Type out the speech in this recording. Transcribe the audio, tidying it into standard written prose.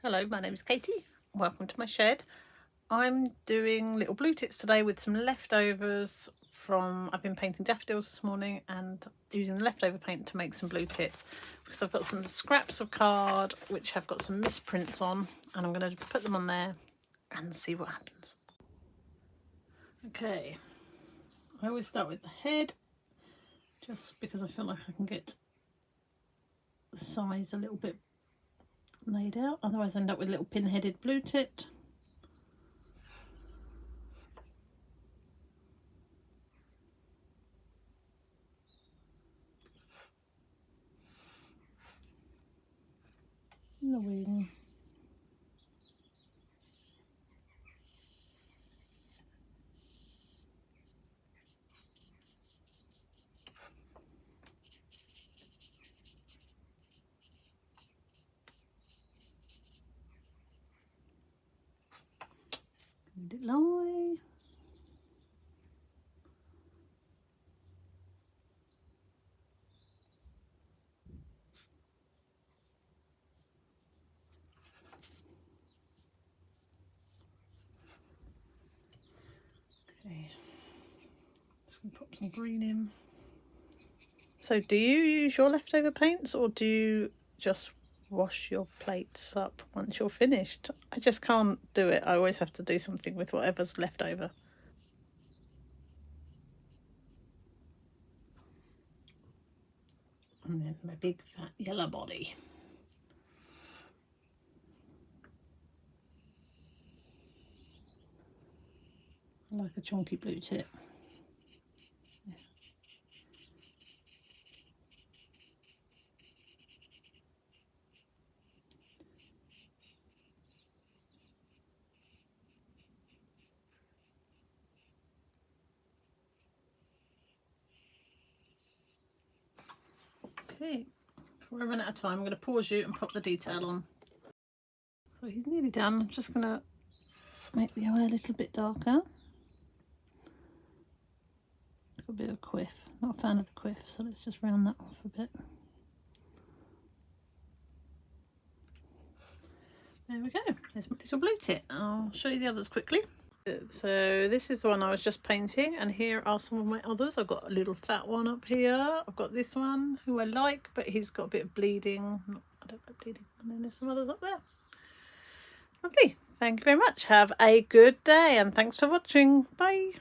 Hello, my name is Katie. Welcome to my shed. I'm doing little blue tits today with some leftovers from, I've been painting daffodils this morning and using the leftover paint to make some blue tits because I've got some scraps of card which have got some misprints on, and I'm going to put them on there and see what happens. Okay, I always start with the head just because I feel like I can get the size a little bit laid out, otherwise I end up with a little pin-headed blue tit. The wing. Let it lie. Okay, just gonna put some green in. So do you use your leftover paints or do you just wash your plates up once you're finished? I just can't do it. I always have to do something with whatever's left over. And then my big fat yellow body. I like a chunky blue tit. Okay, before I run out of time, I'm going to pause you and pop the detail on. So he's nearly done. I'm just going to make the eye a little bit darker. Got a bit of quiff. Not a fan of the quiff, so let's just round that off a bit. There we go. There's my little blue tit. I'll show you the others quickly. So this is the one I was just painting, and here are some of my others. I've got a little fat one up here. I've got this one who I like, but he's got a bit of bleeding. I don't like bleeding. And then there's some others up there. Lovely. Thank you very much. Have a good day and thanks for watching. Bye.